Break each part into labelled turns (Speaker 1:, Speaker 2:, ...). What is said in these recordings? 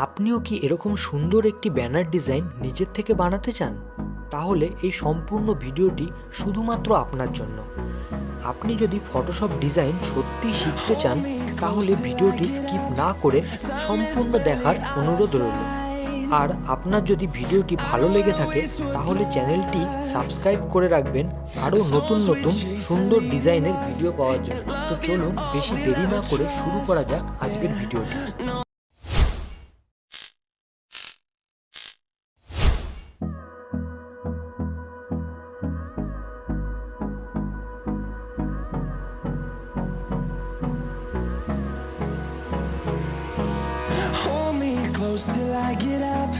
Speaker 1: আপনিও কি এরকম সুন্দর একটি ব্যানার ডিজাইন নিজের থেকে বানাতে চান? তাহলে এই সম্পূর্ণ ভিডিওটি শুধুমাত্র আপনার জন্য। আপনি যদি ফটোশপ ডিজাইন সত্যিই শিখতে চান তাহলে ভিডিওটি স্কিপ না করে সম্পূর্ণ দেখার অনুরোধ রইল। আর আপনার যদি ভিডিওটি ভালো লেগে থাকে তাহলে চ্যানেলটি সাবস্ক্রাইব করে রাখবেন আরও নতুন নতুন সুন্দর ডিজাইনের ভিডিও পাওয়ার জন্য। তো চলুন বেশি দেরি না করে শুরু করা যাক আজকের ভিডিওটি।
Speaker 2: Close till I get up.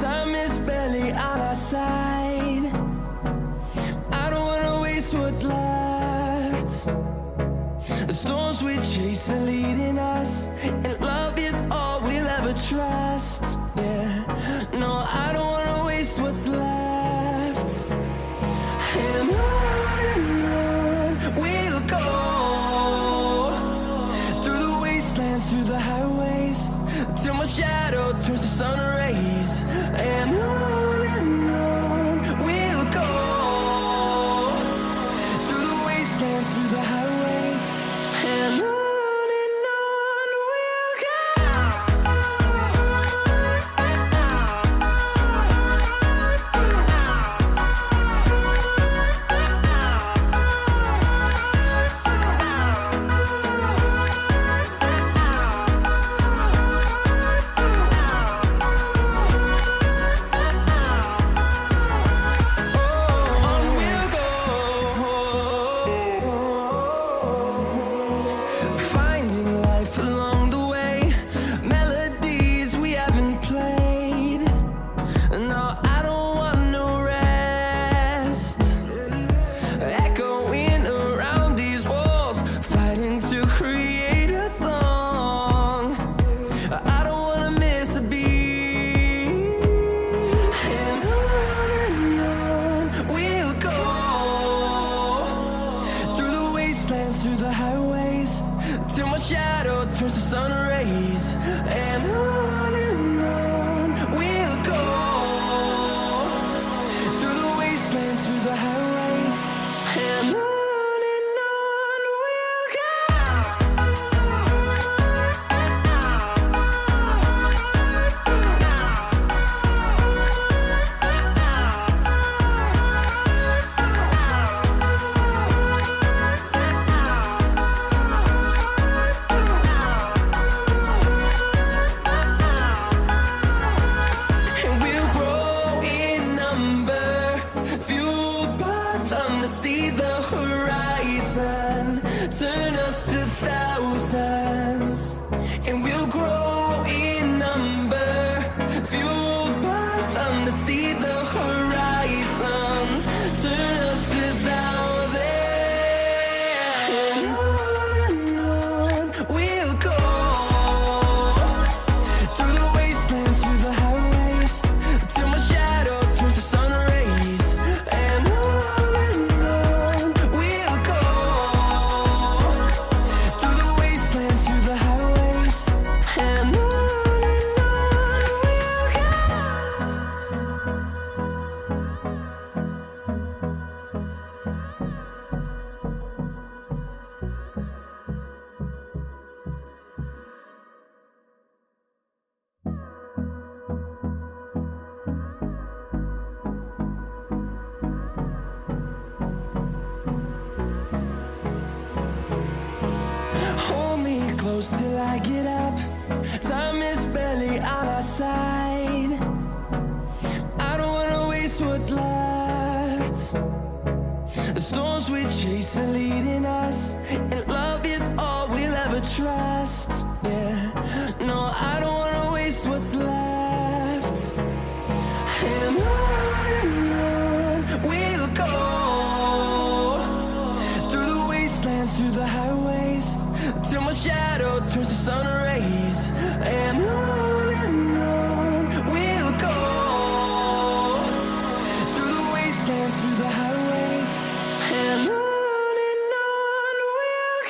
Speaker 2: Time is barely on our side. I don't wanna waste what's left. The storms we chase are leading us, and love is all we'll ever trust. Yeah, no, I don't wanna waste what's left. And on we'll go, through the wastelands, through the highways, till my shadow turns to sun rays. And on we'll go, through the wastelands, through the highways. And on we'll go. Finding life along the way, melodies we haven't played. No, I don't want no rest. Echoing around these walls, fighting to create a song. I don't wanna miss a beat. And on we'll go, through the wastelands, through the highways, till my shadow turns to sun rays. And on we'll go, through the wastelands, through the highways. And on we'll go. And we'll grow in number, fueled by them to see the horizon, turn us to thousands. And we'll grow in number, fueled by them to see the horizon, turn us to thousands. And on we'll go, through the wastelands, through the highways, till my shadow turns to sun rays. And on we'll go, through the wastelands, through the highways. And on we'll go. Hold me close till I get up. Time is barely on our side. I don't wanna waste what's left. The storms we chase are leading us, and love is all we'll ever trust. Yeah, no, I don't wanna waste what's left. And on we'll go, through the wastelands, through the highways, till my shadow turns to sun rays. And on we'll go, through the wastelands, through the highways. And on we'll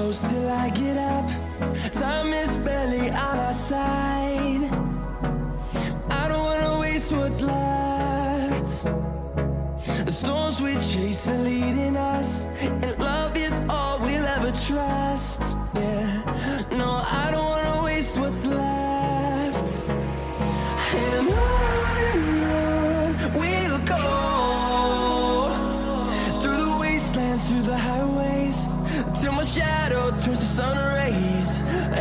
Speaker 2: close till I get up. Time is barely on our side. I don't wanna waste what's left. The storms we chase are leading us, and love is all we'll ever trust. Yeah, no, I don't wanna waste what's left. And on we'll go, through the wastelands, through the highways, till my shadow turns to sun rays.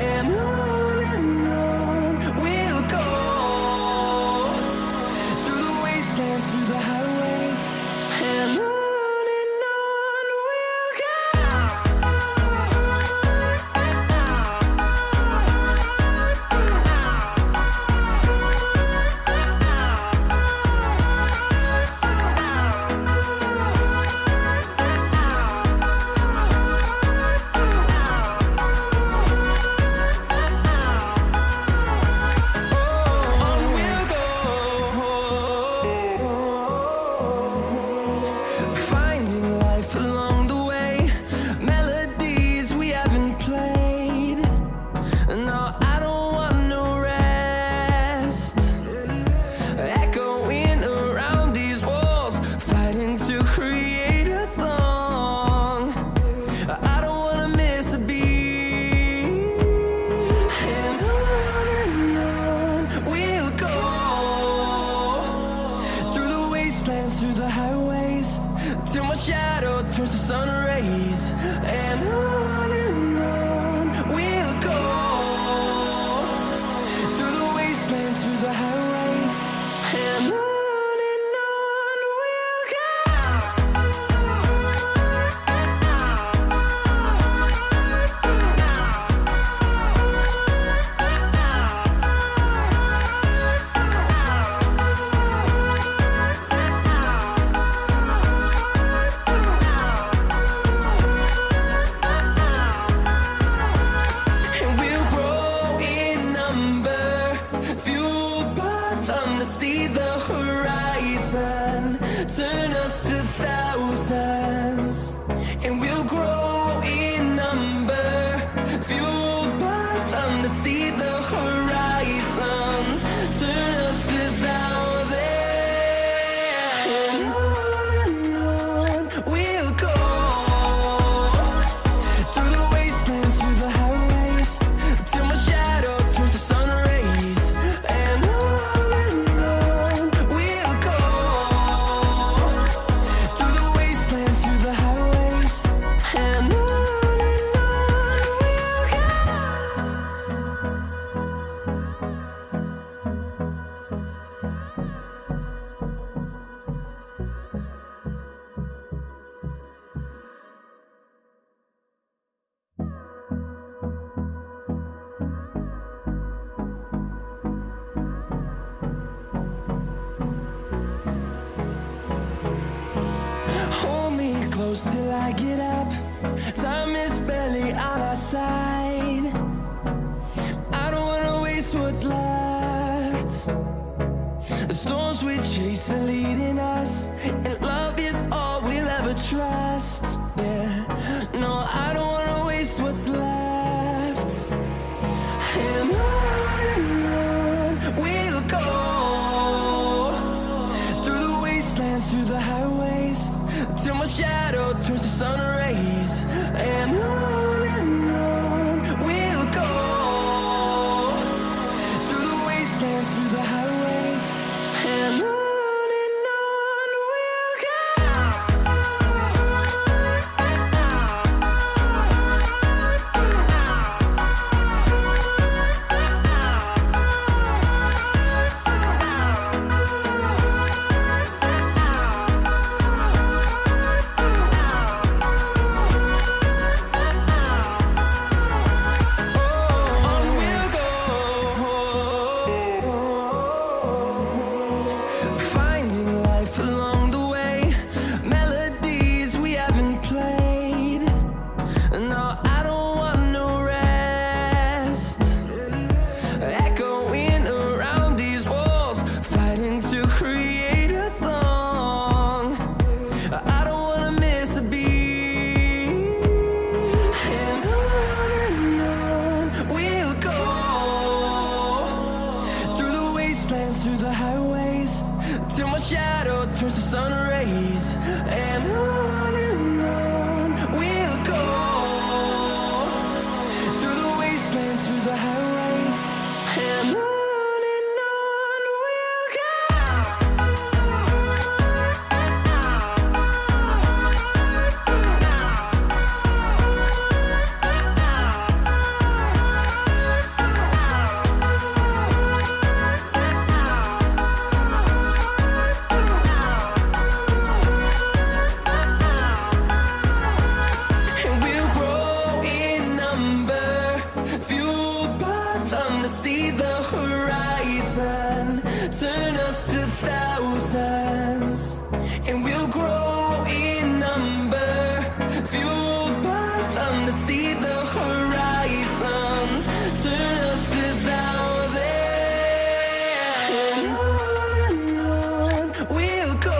Speaker 2: And on we'll go, through the wastelands, through the highways, and on we'll go. Through the highways, till my shadow turns to sun rays. And on we'll go, through the wastelands, through the highways, and on we'll go. See the horizon, turn us to thousands, and we'll grow in number, fueled by them to see the horizon, turn us to thousands, and on we'll go, through the wastelands, through the highways, till my shadow turns to sun rays. And close till I get up. Time is barely on our side. I don't wanna waste what's left. The storms we chase are leading us, and love is all we'll ever trust. Yeah, no, I don't wanna waste what's left. And on we'll go, through the wastelands, through the highways, till my shadow turns to sun rays. And on we'll go, through the wastelands, through the highways, and on we'll go. the highways, till my shadow turns to sun rays. And on we'll go, through the wastelands, through the highways, and on we'll go. And we'll grow in number, fueled by them to see the horizon, turn us to thousands. And we'll grow in number, fueled by them to see the horizon, turn us to thousands. And on we'll go,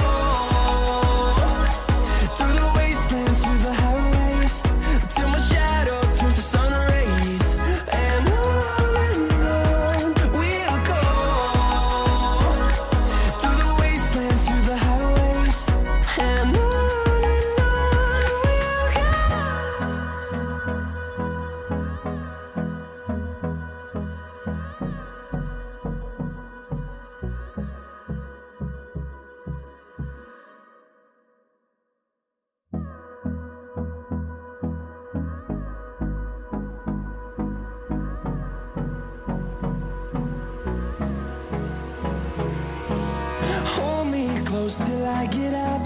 Speaker 2: through the wastelands, through the highways, till my shadow turns to sun rays. And on we'll go, through the wastelands, through the highways, and on we'll go. Hold me close till I get up.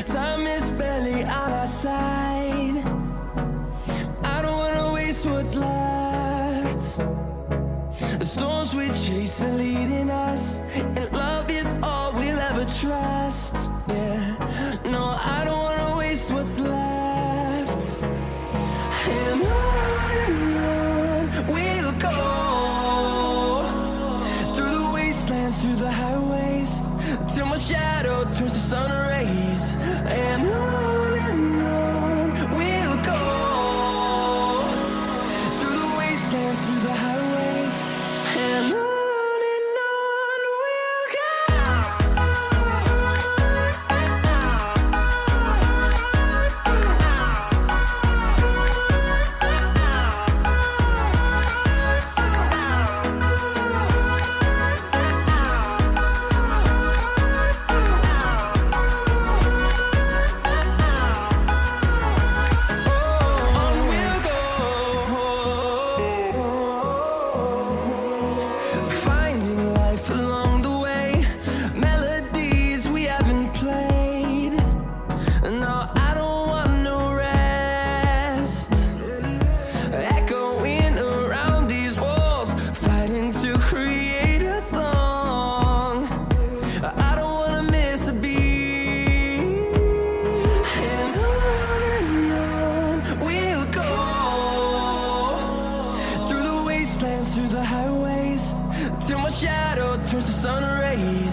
Speaker 2: Time is barely on our side. I don't wanna waste what's left. The storms we chase are leading us, and love is all we'll ever trust. Yeah, no, I don't wanna waste what's left. And on we'll go, through the wastelands, through the highways, till my shadow turns to sun rays. And on we'll go, through the wastelands, through the highways, and on we'll go. On we'll go, finding life along the way, melodies we haven't played. No, I don't want no rest, echoing around these walls, fighting to create a song. I don't wanna miss a beat. And on we'll go, through the wastelands, through the highways, till my shadow turns to sun rays.